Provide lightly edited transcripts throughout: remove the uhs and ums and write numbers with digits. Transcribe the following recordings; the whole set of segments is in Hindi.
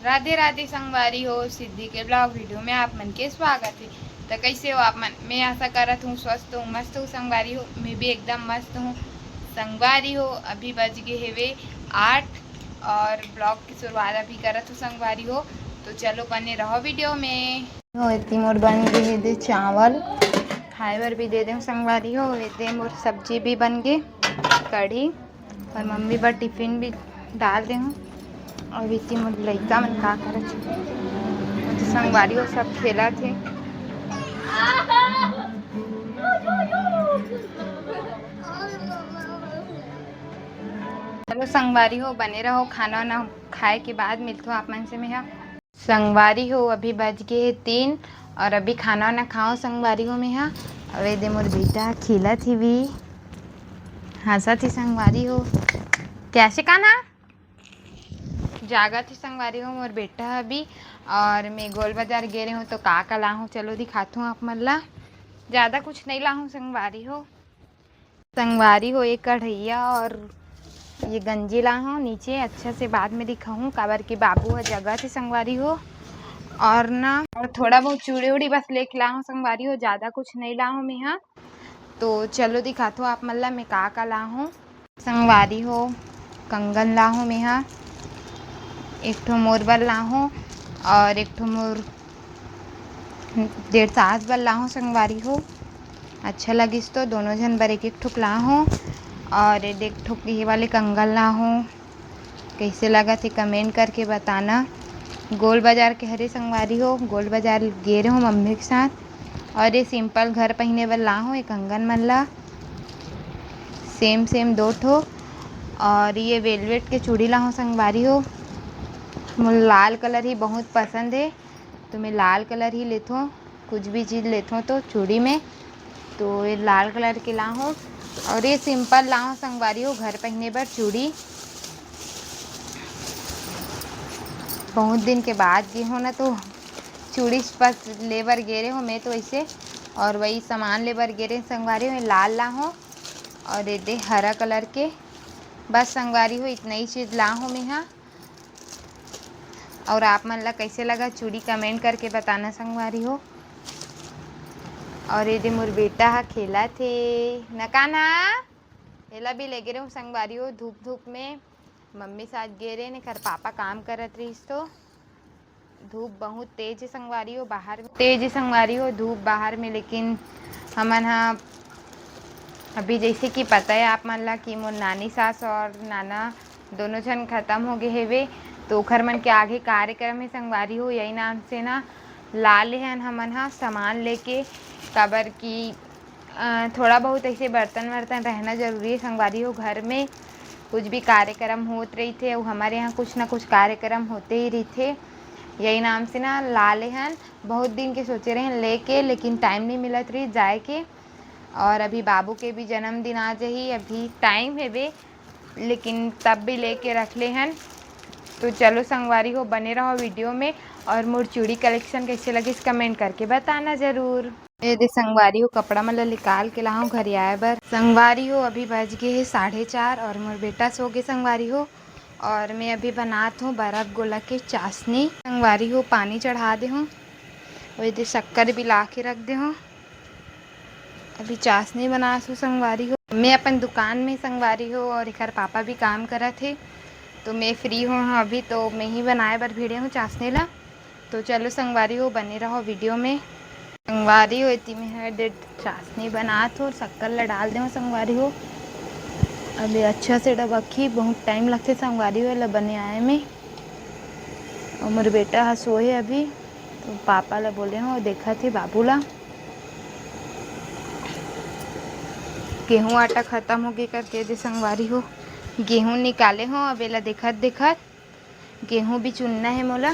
राधे राधे संगवारी हो, सिद्धि के ब्लॉग वीडियो में आप मन के स्वागत है। तो कैसे हो आप मन? मैं आशा करत हूँ स्वस्थ हूँ, मस्त हूँ संगवारी हो। मैं भी एकदम मस्त हूँ संगवारी हो। अभी बज गए हेवे 8 और ब्लॉग की शुरुआत अभी करत हूँ संगवारी हो। तो चलो बने रहो वीडियो में। हो इतनी मोर बन गए दे चावल खाए बर भी दे दे संगवारी हो। इतने मोर सब्जी भी बन गई, कढ़ी, और मम्मी बर टिफिन भी डाल दे हूँ। और इतनी मोर लइका मन का करत तो संगवारी हो सब खेला थे। चलो संगवारी हो बने रहो, खाना ना खाए के बाद मिलते हो आप मन से। मैं संगवारी हो अभी बज गए 3 और अभी खाना ना खाओ संगवारी हो। मैं अवे दे मोर बेटा खेला थी भी हंसा थी संगवारी हो। कैसे काना जागा थी संगवारी हो मोर बेटा अभी। और मैं गोल बाजार गे रही हूँ तो का ला हूँ चलो दिखाती हूँ आप मन ला। ज़्यादा कुछ नहीं ला हूँ संगवारी हो। संगवारी हो एक कढ़ैया और ये गंजी ला हूँ नीचे, अच्छा से बाद में दिखाऊँ काबर की बाबू है जगह थी संगवारी हो। और ना और थोड़ा बहुत चूड़ी उड़ी बस लेके ला हूँ संगवारी हो, ज़्यादा कुछ नहीं ला हूँ मैं। तो चलो दिखाता हूँ आप मन ला मैं का ला हूँ संगवारी हो। कंगन ला हूँ मैं, एक ठो मोर बर ला हूँ और एक ठो मोर डेढ़ सास बर ला हूँ संगवारी हो। अच्छा लगिस तो दोनों जन बर एक एक ठुक ला हूँ। और एक ठुक ये वाले कंगन ला हूँ, कैसे लगा थे कमेंट करके बताना। गोल बाजार के हरे संगवारी हो, गोल बाजार गे रहे हो मम्मी के साथ। और ये सिंपल घर पहने बर ला हूँ, एक कंगन मन ला सेम 2 ठो। और ये वेलवेट के चूड़ी ला हूँ संगवारी हो। मुझे लाल कलर ही बहुत पसंद है तो मैं लाल कलर ही लेती हूँ, कुछ भी चीज़ लेती हूँ तो चूड़ी में। तो ये लाल कलर के ला हूँ। और ये सिंपल ला हूँ संगवारी हो घर पहनने पर चूड़ी। बहुत दिन के बाद गए हो ना तो चूड़ी बस लेबर गे रहे हो मैं तो ऐसे। और वही सामान लेबर गे रहे संगवारी हो। लाल ला हूँ और ये दे हरा कलर के, बस संगवारी हो इतना ही चीज़ ला हूँ मैं। और आप मन ला कैसे लगा चूड़ी कमेंट करके बताना संगवारी हो। और ये दे मोर बेटा हा खेला थे नकाना एला भी ले गे रहे हूँ संगवारी हो धूप में मम्मी साथ गे रहे ने कर पापा काम करत रहीस तो। धूप बहुत तेज है संगवारी हो, बाहर में तेज है संगवारी हो धूप बाहर में। लेकिन हमन हा अभी जैसे कि पता है आप मन ला कि मोर नानी सास और नाना दोनों जन खत्म हो गए हेवे। तो ओखर मन के आगे कार्यक्रम है संगवारी हो, यही नाम से ना ला ले हन हमन हा सामान लेके। काबर की थोड़ा बहुत ऐसे बर्तन वर्तन रहना जरूरी है संगवारी हो। घर में कुछ भी कार्यक्रम होत रही थे और हमारे यहाँ कुछ ना कुछ कार्यक्रम होते ही रही थे, यही नाम से ना ला ले हन। बहुत दिन के सोचे रहे हैं लेके, लेकिन टाइम नहीं मिलत रही जाए के। और अभी बाबू के भी जन्मदिन आ जाही, अभी टाइम है वे, लेकिन तब भी लेके रख ले हन। तो चलो संगवारी हो बने रहो वीडियो में। और मोर चूड़ी कलेक्शन कैसे लगे इस कमेंट करके बताना जरूर। ये दे संगवारी हो कपड़ा मतलब निकाल के लाऊं घर आए बर। संगवारी हो अभी बज गए है 4:30 और मोर बेटा सो गए संगवारी हो। और मैं अभी बनात हूँ बर्फ गोला के चाशनी संगवारी हो। पानी चढ़ा दे हूँ और ये शक्कर भी ला के रख दे हूँ। अभी चाशनी बना सो संगवारी हो। मैं अपन दुकान में संगवारी हो और एक पापा भी काम करा थे तो मैं फ्री हूँ अभी, तो मैं ही बनाए बर भिड़े हूँ चाशनी ला। तो चलो संगवारी हो बने रहो वीडियो में। संगवारी हो इतनी में है डेढ़ चाशनी बनात हो, शक्कर ला डाल दे संगवारी हो। अभी अच्छा से डबक्की बहुत टाइम लगते संगवारी हो ला बने आए में। और मेरे बेटा हा सोए अभी तो पापा ला बोले हो देखा थे बाबू ला। गेहूँ आटा ख़त्म हो गई करके दे संगवारी हो। गेहूँ निकाले हो अब एला देखत गेहूँ भी चुनना है मोला।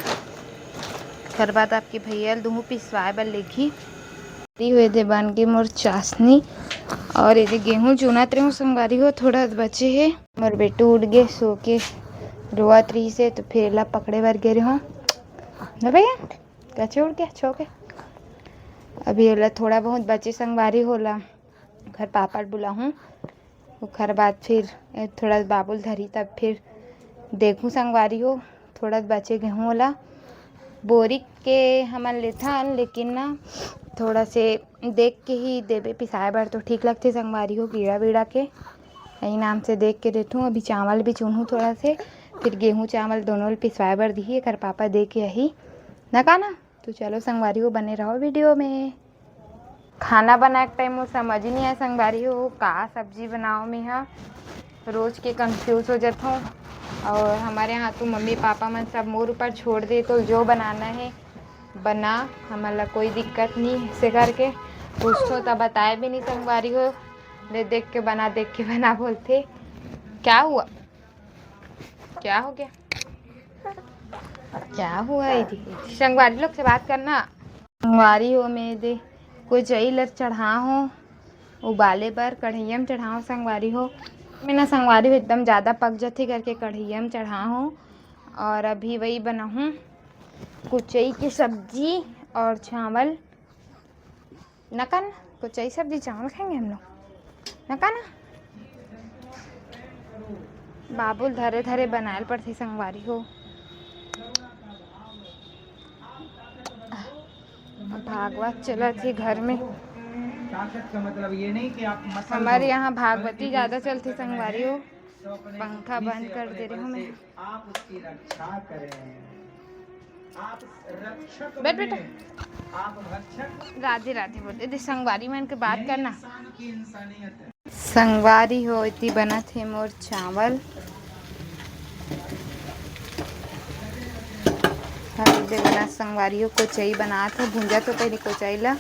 कर बाद आपके भैया दूँ पिसवाए बर लेगी हुए थे बन के मोर चाशनी। और ये गेहूँ चुनत रहे संगवारी हो, थोड़ा बचे है। मोर बेटू उठ गए सो के रोआत रही से तो फिर ला पकड़े बर गे रहे हो ना भैया कैसे उड़ गया छो के। अभी एला थोड़ा बहुत बचे संगवारी होला घर पापा बुलाऊँ ओखर बाद फिर थोड़ा बाबुल धरी तब फिर देखूँ संगवारी हो थोड़ा बचे गेहूँ वाला बोरी के हमन लेथन, लेकिन ना थोड़ा से देख के ही देबे पिसाए बर तो ठीक लगथे संगवारी हो। कीड़ा वीड़ा के यही नाम से देख के देथूँ। अभी चावल भी चुनहूँ थोड़ा से, फिर गेहूँ चावल दोनों ल पिसवाए बर दिही। एकर पापा दे के यही ना का ना। तो चलो संगवारी हो, बने रहो वीडियो में। खाना बनाए के टाइम वो समझ ही नहीं आए संगवारी हो का सब्जी बनाओ। मैं हाँ रोज़ के कंफ्यूज हो जाता हूँ। और हमारे यहाँ तो मम्मी पापा मन सब मोर ऊपर छोड़ दे, तो जो बनाना है बना, हमारा कोई दिक्कत नहीं से करके पूछो तब बताए भी नहीं संगवारी हो। ले देख के बना बोलते। क्या हुआ, क्या हो गया, क्या हुआ? इधर संगवारी लोग से बात करना। संगवारी हो मैं दे कोई चई लर चढ़ा हो उबाले बर, कढ़ैया में चढ़ाओ संगवारी हो। मैं ना संगवारी हो एकदम ज़्यादा पक जाती करके कढ़ैया में चढ़ा हो। और अभी वही बनाऊँ कुचई की सब्जी और चावल। नकन कुचई सब्जी चावल खाएंगे हम लोग नका ना। बाबुल धरे धरे बनाए पड़ती संगवारी हो। भागवत चला थी घर में। का मतलब ये नहीं कि आप हमारे यहाँ भागवती ज़्यादा चलती संगवारी हो। पंखा बंद कर दे रही हूँ मैं। आप उसकी रक्षा करें, आप रक्षक बैठ बने, बेटा। आप भक्षक। राधे राधे बोलते थे संगवारी में इनके बात करना। इंसान की इंसानियत है। संगवारी हो इतनी बना थे मोर चावल। हल्दी बना संगवारी हो। कोचई बना था भूंजा तो पहले कोचई ला।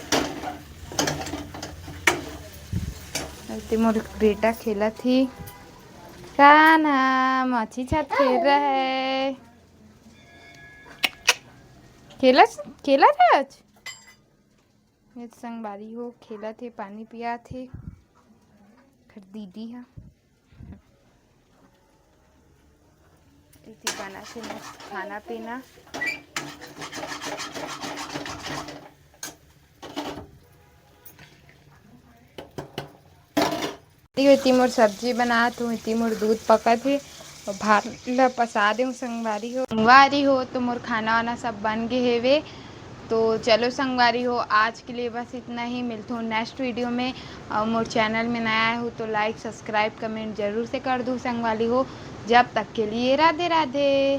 मोर बेटा खेला थी काना मच्छी छत खेल रहा है। खेला खेला था आज मेरे संगवारी हो। खेला थे पानी पिया थे। फिर दीदी है इसी बना से मस्त खाना पीना। इतनी मोर सब्जी बना तो इतनी मोर दूध पका थे और भात ला पसा दे संगवारी हो तो मोर खाना वाना सब बन गए हेवे। तो चलो संगवारी हो आज के लिए बस इतना ही। मिलता हूँ नेक्स्ट वीडियो में। और मोर चैनल में नया हो तो लाइक सब्सक्राइब कमेंट जरूर से कर दूँ संगवारी हो। जब तक के लिए राधे राधे।